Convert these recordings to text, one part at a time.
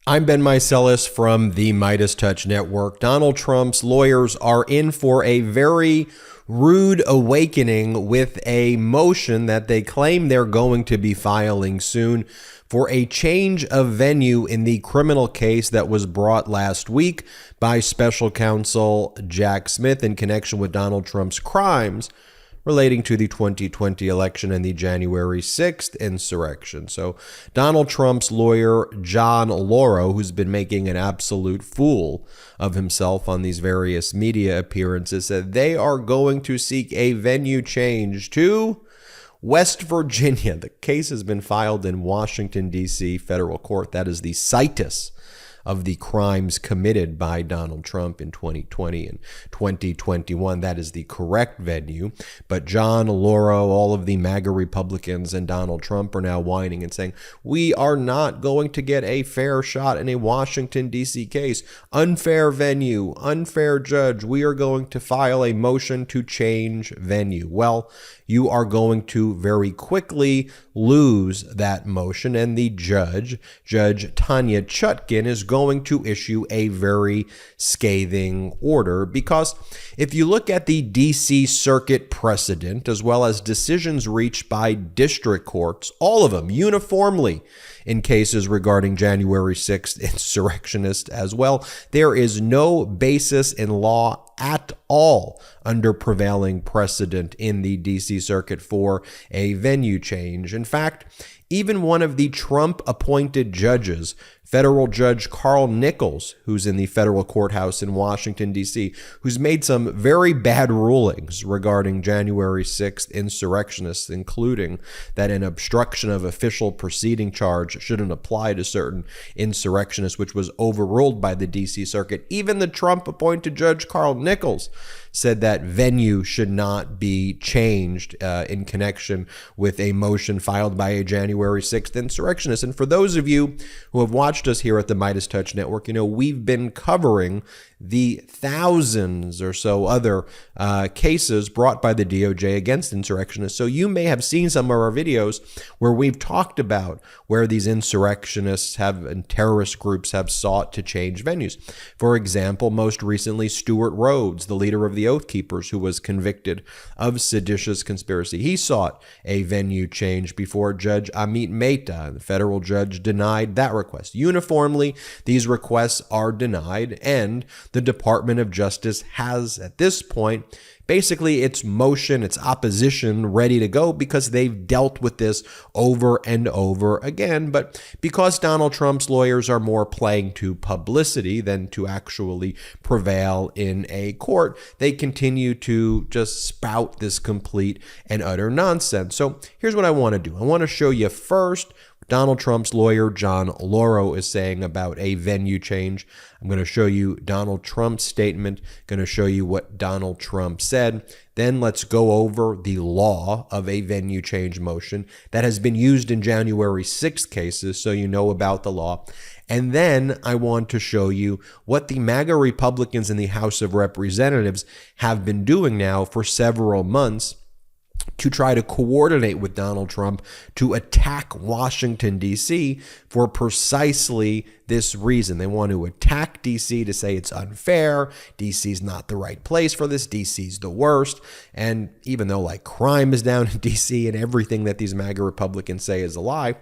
I'm Ben Meiselas from the MeidasTouch Network. Donald Trump's lawyers are in for a very rude awakening with a motion that they claim they're going to be filing soon for a change of venue in the criminal case that was brought last week by Special Counsel Jack Smith in connection with Donald Trump's crimes relating to the 2020 election and the January 6th insurrection. So Donald Trump's lawyer, John Lauro, who's been making an absolute fool of himself on these various media appearances, said they are going to seek a venue change to West Virginia. The case has been filed in Washington, D.C. federal court. That is the situs of the crimes committed by Donald Trump in 2020 and 2021. That is the correct venue. But John Lauro, all of the MAGA Republicans, and Donald Trump are now whining and saying, we are not going to get a fair shot in a Washington, D.C. case. Unfair venue, unfair judge. We are going to file a motion to change venue. Well, you are going to very quickly lose that motion, and the judge, Judge Tanya Chutkin, is going to issue a very scathing order, because if you look at the D.C. Circuit precedent, as well as decisions reached by district courts, all of them uniformly in cases regarding January 6th insurrectionists as well, there is no basis in law at all under prevailing precedent in the D.C. Circuit for a venue change. In fact, even one of the Trump-appointed judges, federal judge Carl Nichols, who's in the federal courthouse in Washington, D.C., who's made some very bad rulings regarding January 6th insurrectionists, including that an obstruction of official proceeding charge shouldn't apply to certain insurrectionists, which was overruled by the D.C. Circuit. Even the Trump-appointed judge Carl Nichols said that venue should not be changed in connection with a motion filed by a January 6th insurrectionist. And for those of you who have watched us here at the MeidasTouch Network, you know, we've been covering the thousands or so other cases brought by the DOJ against insurrectionists. So you may have seen some of our videos where we've talked about where these insurrectionists have and terrorist groups have sought to change venues. For example, most recently, Stuart Rhodes, the leader of the Oath Keepers, who was convicted of seditious conspiracy. He sought a venue change before Judge Amit Mehta. The federal judge denied that request. Uniformly, these requests are denied, and the Department of Justice has, at this point, basically its motion, its opposition ready to go, because they've dealt with this over and over again. But because Donald Trump's lawyers are more playing to publicity than to actually prevail in a court, they continue to just spout this complete and utter nonsense. So here's what I want to do. I want to show you first Donald Trump's lawyer, John Lauro, is saying about a venue change. I'm going to show you Donald Trump's statement, going to show you what Donald Trump said. Then let's go over the law of a venue change motion that has been used in January 6th cases, so you know about the law. And then I want to show you what the MAGA Republicans in the House of Representatives have been doing now for several months to try to coordinate with Donald Trump to attack Washington, D.C. for precisely this reason. They want to attack D.C. to say it's unfair, D.C.'s not the right place for this, D.C.'s the worst. And even though like crime is down in D.C. and everything that these MAGA Republicans say is a lie,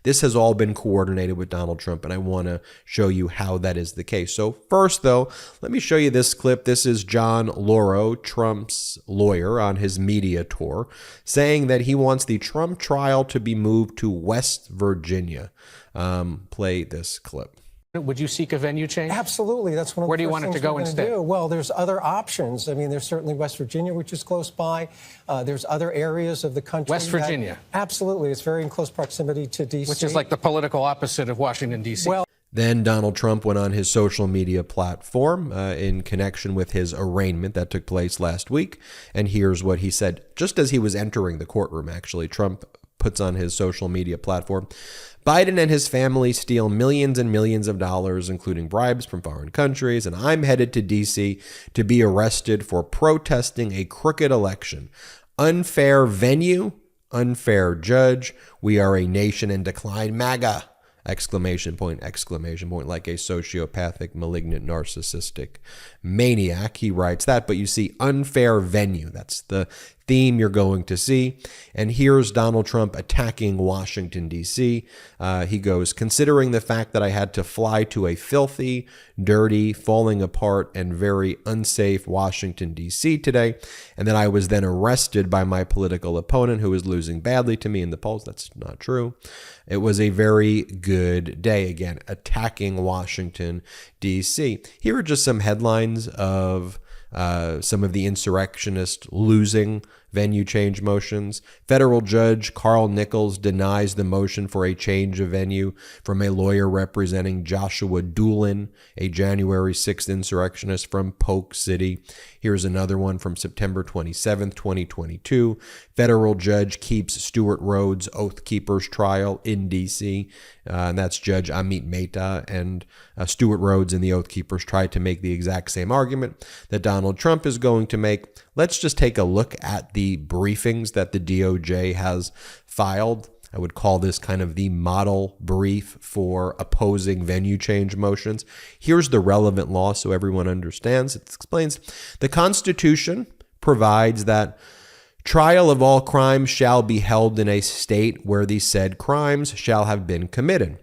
this has all been coordinated with Donald Trump, and I want to show you how that is the case. So first, though, let me show you this clip. This is John Lauro, Trump's lawyer, on his media tour, saying that he wants the Trump trial to be moved to West Virginia. Play this clip. Would you seek a venue change? Absolutely. That's one of the Where do you want it to go instead? Well, there's other options. I mean, there's certainly West Virginia, which is close by. There's other areas of the country. West Virginia? Absolutely. It's very in close proximity to D.C. Which is like the political opposite of Washington, D.C. Well, then Donald Trump went on his social media platform in connection with his arraignment that took place last week. And here's what he said, just as he was entering the courtroom, actually. Trump puts on his social media platform, Biden and his family steal millions and millions of dollars, including bribes from foreign countries, and I'm headed to D.C. to be arrested for protesting a crooked election. Unfair venue, unfair judge. We are a nation in decline. MAGA. exclamation point, like a sociopathic, malignant, narcissistic maniac. He writes that, but you see unfair venue. That's the theme you're going to see. And here's Donald Trump attacking Washington, D.C. He goes, considering the fact that I had to fly to a filthy, dirty, falling apart, and very unsafe Washington, D.C. today, and that I was then arrested by my political opponent who was losing badly to me in the polls. That's not true. It was a very good day. Again, attacking Washington, D.C. Here are just some headlines of some of the insurrectionists losing venue change motions. Federal Judge Carl Nichols denies the motion for a change of venue from a lawyer representing Joshua Doolin, a January 6th insurrectionist from Polk City. Here's another one from September 27th, 2022. Federal judge keeps Stewart Rhodes' Oath Keepers trial in D.C. And that's Judge Amit Mehta. And Stewart Rhodes and the Oath Keepers tried to make the exact same argument that Donald Trump is going to make. Let's just take a look at the briefings that the DOJ has filed. I would call this kind of the model brief for opposing venue change motions. Here's the relevant law so everyone understands. It explains the Constitution provides that trial of all crimes shall be held in a state where the said crimes shall have been committed.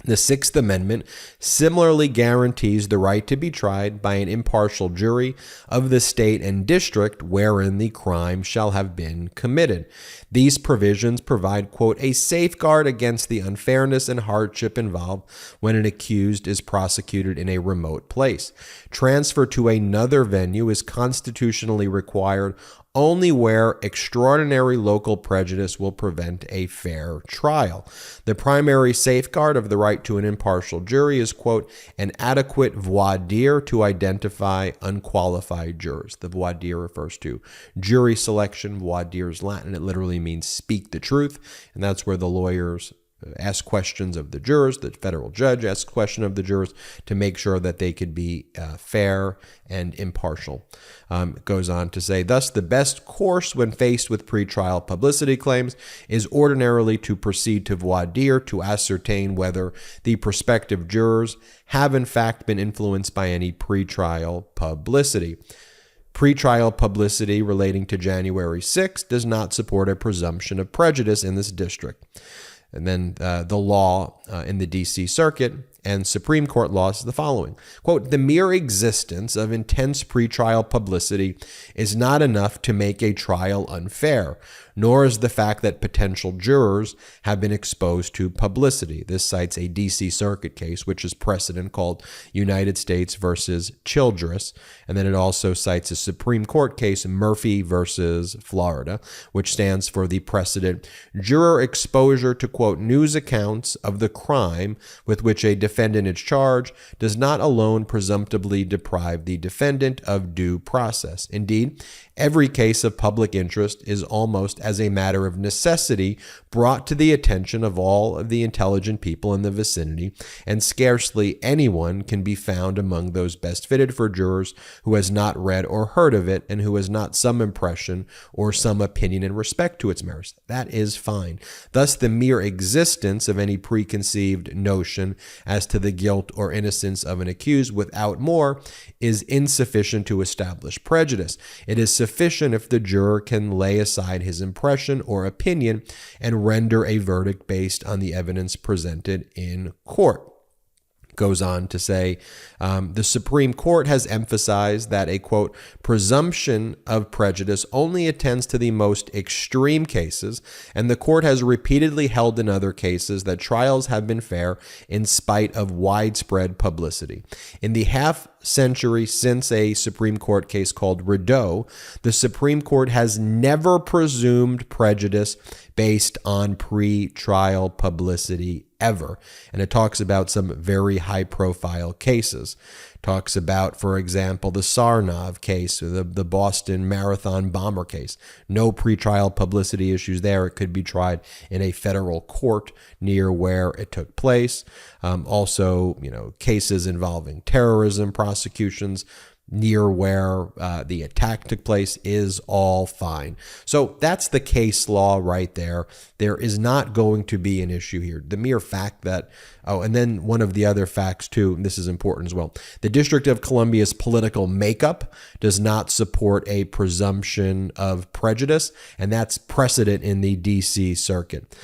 The Sixth Amendment similarly guarantees the right to be tried by an impartial jury of the state and district wherein the crime shall have been committed. These provisions provide, quote, a safeguard against the unfairness and hardship involved when an accused is prosecuted in a remote place. Transfer to another venue is constitutionally required only where extraordinary local prejudice will prevent a fair trial. The primary safeguard of the right to an impartial jury is, quote, an adequate voir dire to identify unqualified jurors. The voir dire refers to jury selection. Voir dire is Latin. It literally means speak the truth, and that's where the lawyers ask questions of the jurors. The federal judge asks questions of the jurors to make sure that they could be fair and impartial. It goes on to say, thus, the best course when faced with pretrial publicity claims is ordinarily to proceed to voir dire to ascertain whether the prospective jurors have in fact been influenced by any pretrial publicity. Pretrial publicity relating to January 6th does not support a presumption of prejudice in this district. And then the law in the D.C. Circuit and Supreme Court law is the following. Quote, the mere existence of intense pretrial publicity is not enough to make a trial unfair, nor is the fact that potential jurors have been exposed to publicity. This cites a D.C. Circuit case, which is precedent, called United States versus Childress. And then it also cites a Supreme Court case, Murphy versus Florida, which stands for the precedent, juror exposure to, quote, news accounts of the crime with which a defendant is charged does not alone presumptively deprive the defendant of due process. Indeed, every case of public interest is almost as a matter of necessity brought to the attention of all of the intelligent people in the vicinity, and scarcely anyone can be found among those best fitted for jurors who has not read or heard of it and who has not some impression or some opinion in respect to its merits. That is fine. Thus, the mere existence of any preconceived notion as to the guilt or innocence of an accused without more is insufficient to establish prejudice. It is sufficient if the juror can lay aside his impression or opinion and render a verdict based on the evidence presented in court. Goes on to say, the Supreme Court has emphasized that a, quote, presumption of prejudice only attends to the most extreme cases, and the court has repeatedly held in other cases that trials have been fair in spite of widespread publicity. In the half-century since a Supreme Court case called Rideau, the Supreme Court has never presumed prejudice based on pre-trial publicity ever. And it talks about some very high-profile cases. Talks about, for example, the Sarnav case, or the Boston Marathon bomber case. No pretrial publicity issues there. It could be tried in a federal court near where it took place. Also, cases involving terrorism prosecutions. near where the attack took place is all fine. So that's the case law right there. There is not going to be an issue here. The mere fact that, and then one of the other facts too, and this is important as well, the District of Columbia's political makeup does not support a presumption of prejudice, and that's precedent in the D.C. Circuit.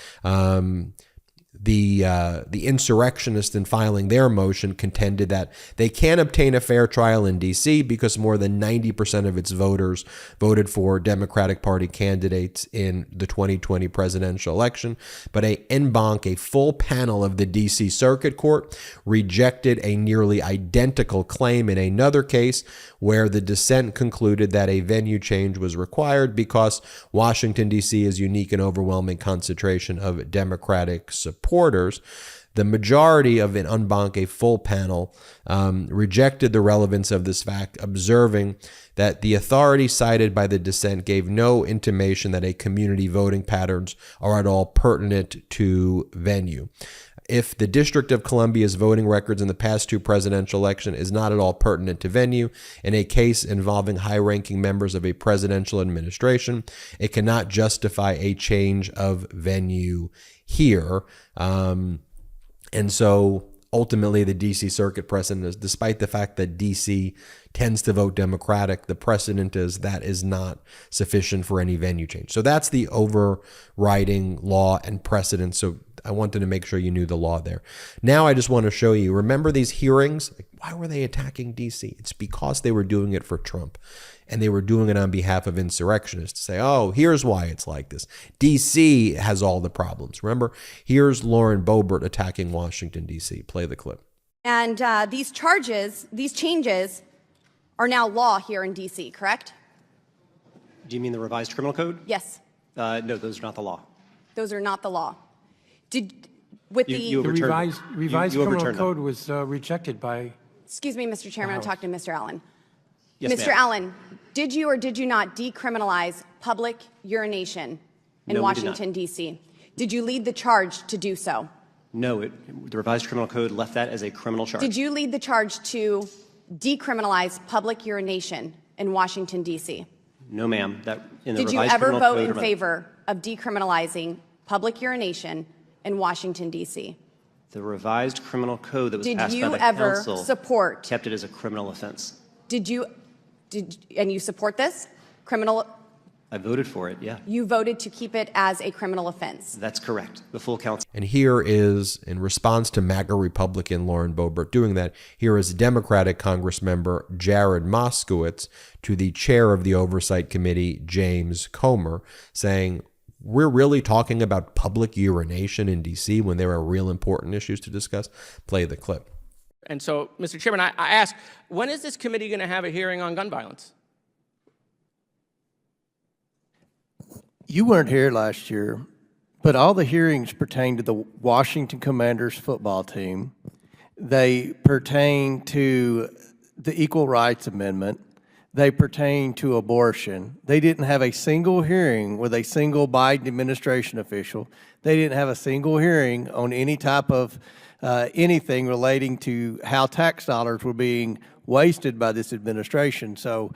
The insurrectionists in filing their motion contended that they can't obtain a fair trial in D.C. because more than 90% of its voters voted for Democratic Party candidates in the 2020 presidential election. But a full panel of the D.C. Circuit Court rejected a nearly identical claim in another case where the dissent concluded that a venue change was required because Washington, D.C. is unique and overwhelming concentration of Democratic supporters. The majority of an en banc, a full panel, rejected the relevance of this fact, observing that the authority cited by the dissent gave no intimation that a community voting patterns are at all pertinent to venue. If the District of Columbia's voting records in the past two presidential elections is not at all pertinent to venue in a case involving high-ranking members of a presidential administration, it cannot justify a change of venue here. And so ultimately the D.C. Circuit precedent is, despite the fact that D.C. tends to vote Democratic, the precedent is that is not sufficient for any venue change. So that's the overriding law and precedent. So I wanted to make sure you knew the law there. Now I just want to show you, remember these hearings? Like, why were they attacking D.C.? It's because they were doing it for Trump. And they were doing it on behalf of insurrectionists to say, oh, here's why it's like this. D.C. has all the problems. Remember, here's Lauren Boebert attacking Washington, D.C. Play the clip. And these changes are now law here in D.C., correct? Do you mean the revised criminal code? Yes. No, those are not the law. Those are not the law. You The revised criminal code was rejected by... Excuse me, Mr. Chairman, I'm talking to Mr. Allen. Yes, Mr. ma'am. Allen, did you or did you not decriminalize public urination in No, we did not. Washington, D.C.? Did you lead the charge to do so? No, the revised criminal code left that as a criminal charge. Did you lead the charge to decriminalize public urination in Washington, D.C.? No, ma'am. That in the Did you revised ever criminal vote code in favor of decriminalizing public urination in Washington, D.C.? The revised criminal code that was Did passed by you the ever council support? kept it as a criminal offense. And you support this criminal? I voted for it, yeah. You voted to keep it as a criminal offense. That's correct. The full council. And here is, in response to MAGA Republican Lauren Boebert doing that, here is Democratic Congress member Jared Moskowitz to the chair of the Oversight Committee, James Comer, saying, we're really talking about public urination in D.C. when there are real important issues to discuss. Play the clip. And so, Mr. Chairman, I ask, when is this committee going to have a hearing on gun violence? You weren't here last year, but all the hearings pertain to the Washington Commanders football team. They pertain to the Equal Rights Amendment. They pertain to abortion. They didn't have a single hearing with a single Biden administration official. They didn't have a single hearing on any type of anything relating to how tax dollars were being wasted by this administration. So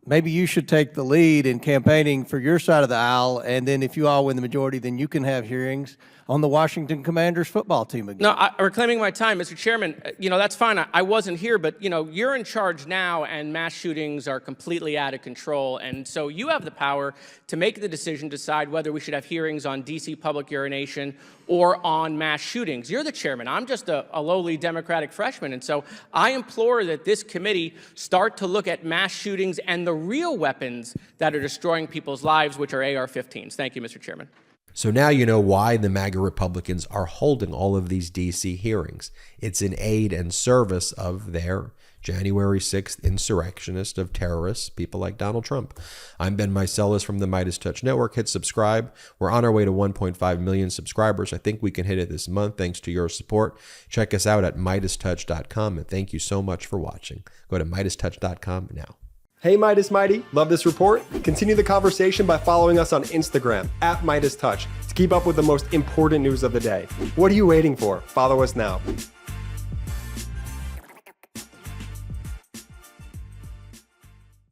maybe you should take the lead in campaigning for your side of the aisle, and then if you all win the majority, then you can have hearings on the Washington Commanders football team again. No, I'm reclaiming my time, Mr. Chairman. That's fine. I wasn't here, but, you're in charge now, and mass shootings are completely out of control. And so you have the power to make the decision, decide whether we should have hearings on D.C. public urination or on mass shootings. You're the chairman. I'm just a lowly Democratic freshman. And so I implore that this committee start to look at mass shootings and the real weapons that are destroying people's lives, which are AR-15s. Thank you, Mr. Chairman. So now you know why the MAGA Republicans are holding all of these D.C. hearings. It's in aid and service of their January 6th insurrectionist of terrorists, people like Donald Trump. I'm Ben Meiselas from the MeidasTouch Network. Hit subscribe. We're on our way to 1.5 million subscribers. I think we can hit it this month thanks to your support. Check us out at MeidasTouch.com, and thank you so much for watching. Go to MeidasTouch.com now. Hey Meidas Mighty, love this report? Continue the conversation by following us on Instagram at MeidasTouch to keep up with the most important news of the day. What are you waiting for? Follow us now.